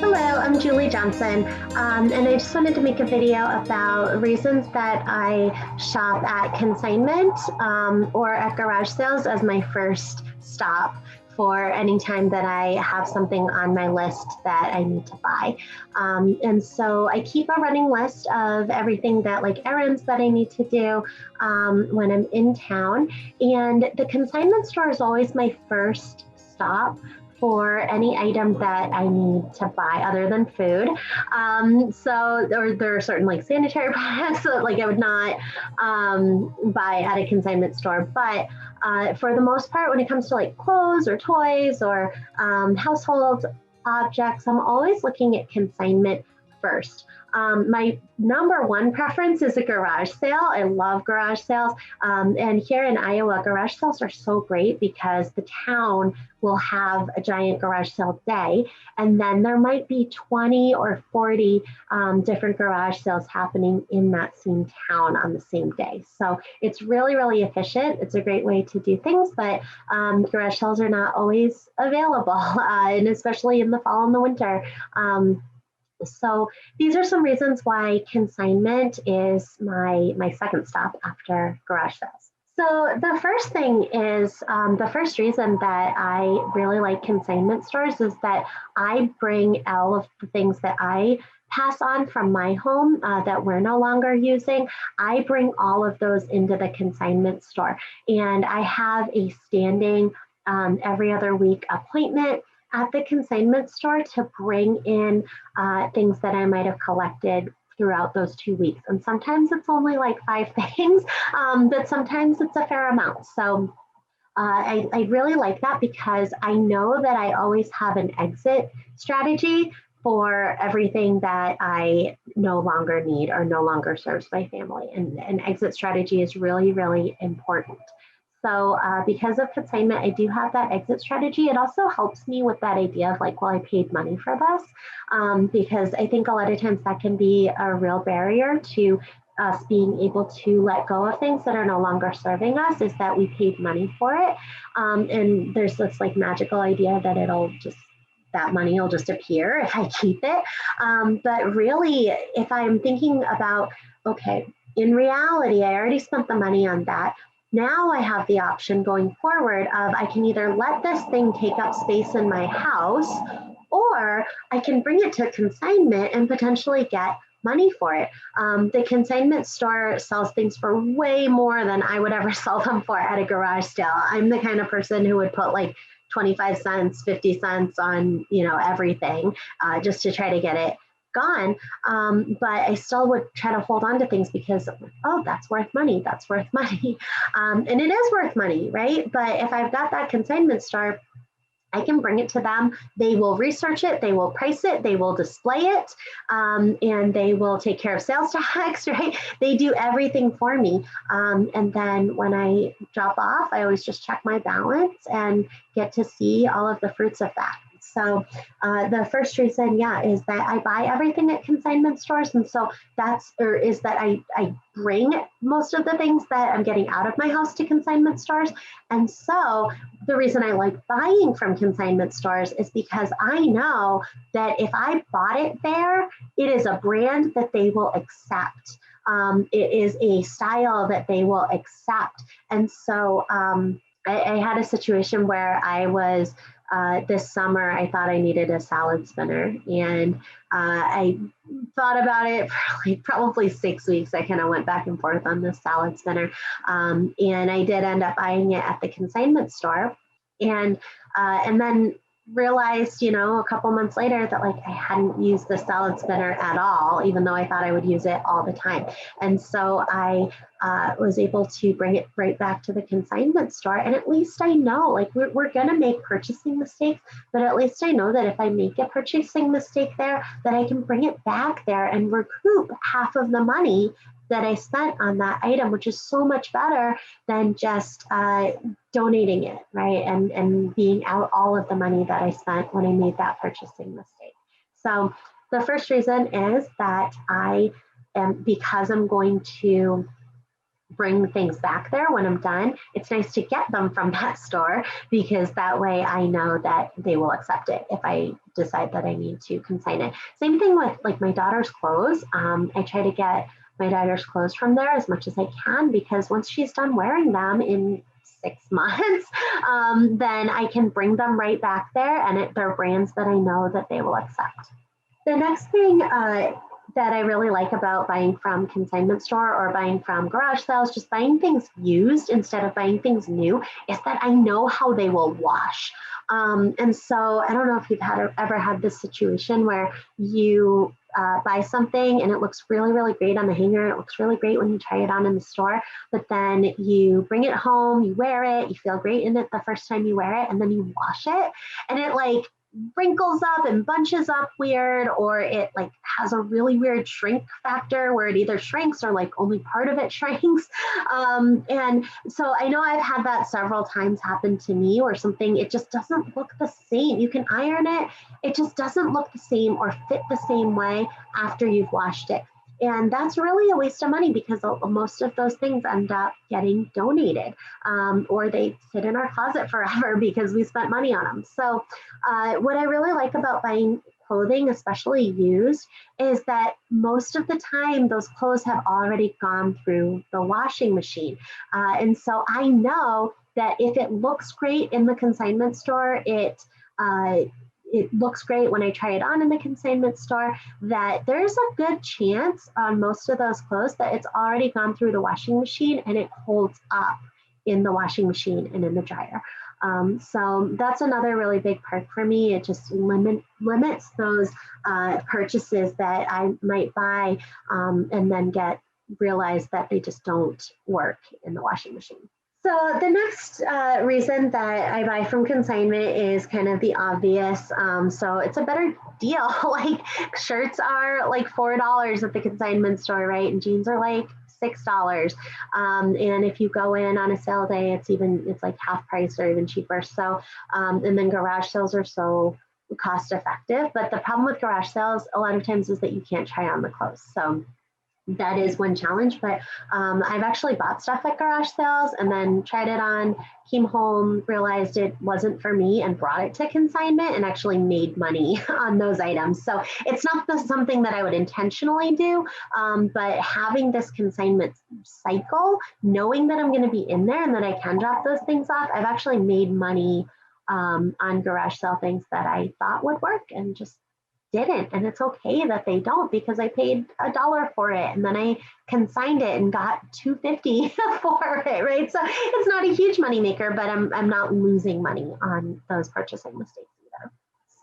Hello, I'm Julie Johnson, and I just wanted to make a video about reasons that I shop at consignment or at garage sales as my first stop for any time that I have something on my list that I need to buy. And so I keep a running list of everything that, like, errands that I need to do when I'm in town. And the consignment store is always my first stop for any item that I need to buy other than food. Or there are certain, like, sanitary products that, like, I would not buy at a consignment store. But for the most part, when it comes to, like, clothes or toys or household objects, I'm always looking at consignment first. My number one preference is a garage sale. I love garage sales. And here in Iowa, garage sales are so great because the town will have a giant garage sale day. And then there might be 20 or 40 different garage sales happening in that same town on the same day. So it's really, really efficient. It's a great way to do things, but garage sales are not always available, and especially in the fall and the winter. So these are some reasons why consignment is my second stop after garage sales. So the first thing is, the first reason that I really like consignment stores is that I bring all of the things that I pass on from my home that we're no longer using. I bring all of those into the consignment store, and I have a standing every other week appointment at the consignment store to bring in things that I might have collected throughout those 2 weeks. And sometimes it's only like 5 things, but sometimes it's a fair amount. So I really like that because I know that I always have an exit strategy for everything that I no longer need or no longer serves my family. And an exit strategy is really, really important. So because of consignment, I do have that exit strategy. It also helps me with that idea of, like, well, I paid money for this, because I think a lot of times that can be a real barrier to us being able to let go of things that are no longer serving us, is that we paid money for it. And there's this, like, magical idea that that money will just appear if I keep it. But really, if I'm thinking about, okay, in reality, I already spent the money on that. Now I have the option going forward of I can either let this thing take up space in my house, or I can bring it to consignment and potentially get money for it. The consignment store sells things for way more than I would ever sell them for at a garage sale. I'm the kind of person who would put, like, 25 cents, 50 cents on, everything just to try to get it gone. But I still would try to hold on to things because, oh, that's worth money. That's worth money. And it is worth money, right? But if I've got that consignment store, I can bring it to them. They will research it. They will price it. They will display it. And they will take care of sales tax, right? They do everything for me. And then when I drop off, I always just check my balance and get to see all of the fruits of that. So the first reason, is that I buy everything at consignment stores. And so I bring most of the things that I'm getting out of my house to consignment stores. And so the reason I like buying from consignment stores is because I know that if I bought it there, it is a brand that they will accept. It is a style that they will accept. And so I had a situation where I was, this summer, I thought I needed a salad spinner, and I thought about it for, like, probably 6 weeks. I kind of went back and forth on this salad spinner, and I did end up buying it at the consignment store, and then realized, a couple months later that, like, I hadn't used the salad spinner at all, even though I thought I would use it all the time. And so I was able to bring it right back to the consignment store. And at least I know, like, we're going to make purchasing mistakes, but at least I know that if I make a purchasing mistake there, that I can bring it back there and recoup half of the money that I spent on that item, which is so much better than just donating it, right? And being out all of the money that I spent when I made that purchasing mistake. So the first reason is that because I'm going to bring things back there when I'm done, it's nice to get them from that store, because that way I know that they will accept it if I decide that I need to consign it. Same thing with like my daughter's clothes. I try to get my daughter's clothes from there as much as I can, because once she's done wearing them in 6 months, then I can bring them right back there, and they're brands that I know that they will accept. The next thing that I really like about buying from consignment store or buying from garage sales, just buying things used instead of buying things new, is that I know how they will wash. And so I don't know if you've ever had this situation where you buy something and it looks really, really great on the hanger. It looks really great when you try it on in the store, but then you bring it home, you wear it, you feel great in it the first time you wear it, and then you wash it and it like wrinkles up and bunches up weird, or it like has a really weird shrink factor where it either shrinks or like only part of it shrinks. And so I know I've had that several times happen to me, where something, it just doesn't look the same. You can iron it, it just doesn't look the same or fit the same way after you've washed it. And that's really a waste of money, because most of those things end up getting donated, or they sit in our closet forever because we spent money on them. So what I really like about buying clothing, especially used, is that most of the time those clothes have already gone through the washing machine. And so I know that if it looks great in the consignment store, it looks great when I try it on in the consignment store, that there's a good chance on most of those clothes that it's already gone through the washing machine and it holds up in the washing machine and in the dryer. So that's another really big perk for me. It just limits those purchases that I might buy and then realize that they just don't work in the washing machine. So the next reason that I buy from consignment is kind of the obvious. So it's a better deal. Like shirts are like $4 at the consignment store, right? And jeans are like $6. And if you go in on a sale day, it's like half price or even cheaper. So, and then garage sales are so cost effective. But the problem with garage sales a lot of times is that you can't try on the clothes. So that is one challenge, but I've actually bought stuff at garage sales and then tried it on, came home, realized it wasn't for me, and brought it to consignment and actually made money on those items. So it's not something that I would intentionally do, but having this consignment cycle, knowing that I'm going to be in there and that I can drop those things off, I've actually made money on garage sale things that I thought would work and just didn't. And it's okay that they don't, because I paid $1 for it and then I consigned it and got $2.50 for it, right? So it's not a huge money maker, but I'm not losing money on those purchasing mistakes either.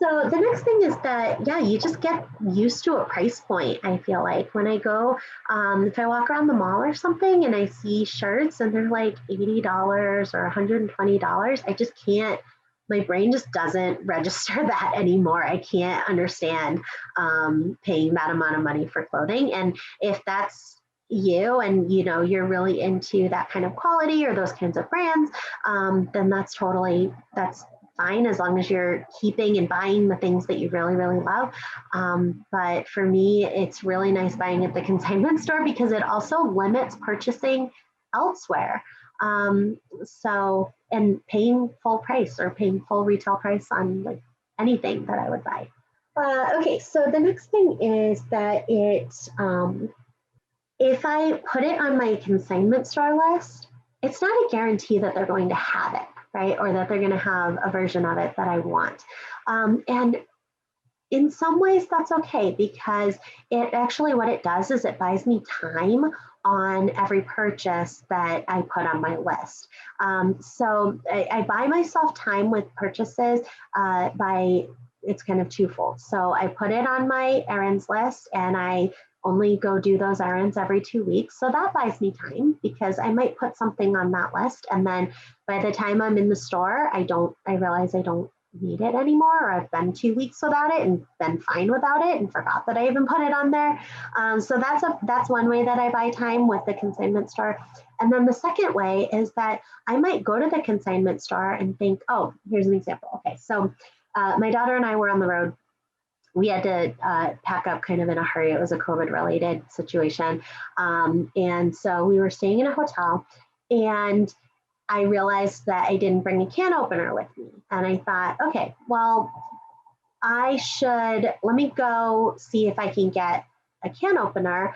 So the next thing is that, yeah, you just get used to a price point. I feel like when I go, if I walk around the mall or something and I see shirts and they're like $80 or $120, I just can't, my brain just doesn't register that anymore. I can't understand paying that amount of money for clothing. And if that's you and you're really into that kind of quality or those kinds of brands, then that's fine, as long as you're keeping and buying the things that you really, really love. But for me, it's really nice buying at the consignment store because it also limits purchasing elsewhere. And paying full price or paying full retail price on like anything that I would buy. Okay, so the next thing is that if I put it on my consignment store list, it's not a guarantee that they're going to have it, right? Or that they're going to have a version of it that I want. And in some ways that's okay, because it actually, what it does is it buys me time on every purchase that I put on my list. So I buy myself time with purchases it's kind of twofold. So I put it on my errands list and I only go do those errands every 2 weeks. So that buys me time, because I might put something on that list and then by the time I'm in the store, I realize I don't need it anymore, or I've been 2 weeks without it and been fine without it and forgot that I even put it on there. So that's one way that I buy time with the consignment store. And then the second way is that I might go to the consignment store and think, oh, here's an example. Okay, so my daughter and I were on the road we had to pack up kind of in a hurry. It was a COVID related situation. And so we were staying in a hotel, and I realized that I didn't bring a can opener with me. And I thought, okay, well, let me go see if I can get a can opener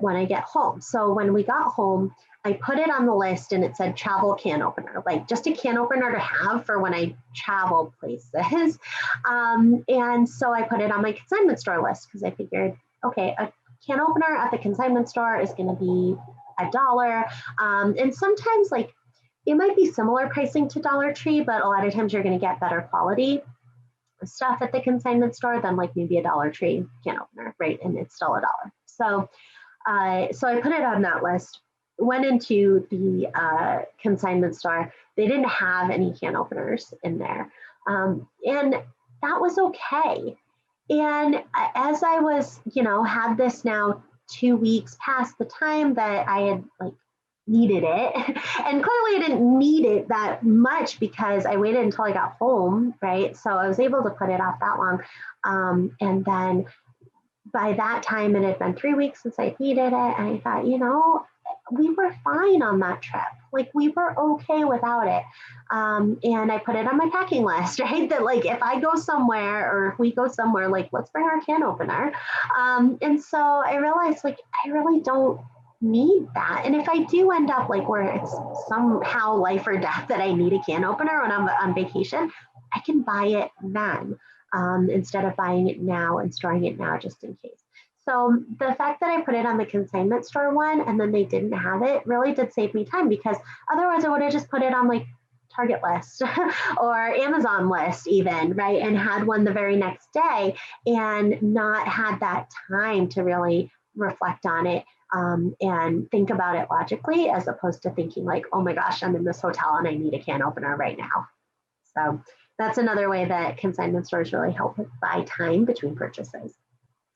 when I get home. So when we got home, I put it on the list and it said travel can opener, like just a can opener to have for when I travel places. And so I put it on my consignment store list because I figured, okay, a can opener at the consignment store is going to be $1. And sometimes like it might be similar pricing to Dollar Tree, but a lot of times you're going to get better quality stuff at the consignment store than like maybe a Dollar Tree can opener, right? And it's still $1. So I put it on that list, went into the consignment store. They didn't have any can openers in there. And that was okay. And as I was, had this now 2 weeks past the time that I had like needed it. And clearly I didn't need it that much because I waited until I got home, right? So I was able to put it off that long. And then by that time, it had been 3 weeks since I needed it. And I thought, we were fine on that trip. Like we were okay without it. And I put it on my packing list, right? That like, if I go somewhere or if we go somewhere, like let's bring our can opener. And so I realized like, I really don't need that. And if I do end up like where it's somehow life or death that I need a can opener when I'm on vacation, I can buy it then instead of buying it now and storing it now just in case. So the fact that I put it on the consignment store one and then they didn't have it really did save me time, because otherwise I would have just put it on like Target list or Amazon list even, right? And had one the very next day and not had that time to really reflect on it and think about it logically, as opposed to thinking like, oh my gosh, I'm in this hotel and I need a can opener right now. So that's another way that consignment stores really help buy time between purchases.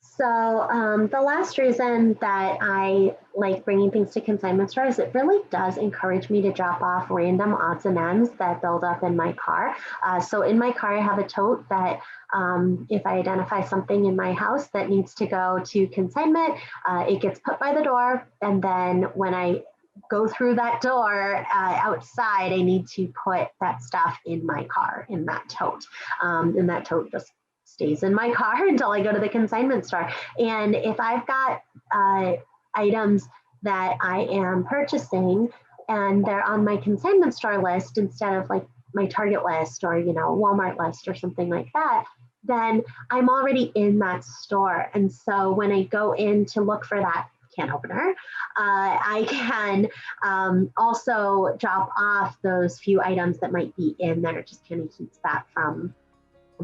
So the last reason that I like bringing things to consignment stores, it really does encourage me to drop off random odds and ends that build up in my car. So in my car, I have a tote that if I identify something in my house that needs to go to consignment, it gets put by the door. And then when I go through that door outside, I need to put that stuff in my car in that tote. And that tote just stays in my car until I go to the consignment store. And if I've got items that I am purchasing and they're on my consignment store list instead of like my Target list or, Walmart list or something like that, then I'm already in that store. And so when I go in to look for that can opener, I can also drop off those few items that might be in there. It just kind of keeps that from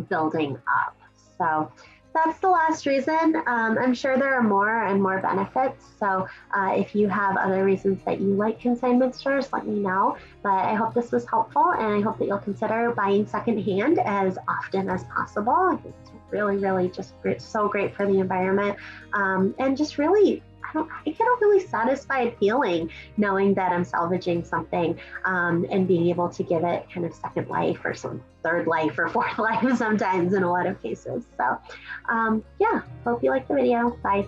building up. So that's the last reason. I'm sure there are more and more benefits. So if you have other reasons that you like consignment stores, let me know. But I hope this was helpful, and I hope that you'll consider buying secondhand as often as possible. It's really, really just so great for the environment, and just really, I get a really satisfied feeling knowing that I'm salvaging something and being able to give it kind of second life or some third life or fourth life sometimes in a lot of cases. So yeah, hope you liked the video. Bye.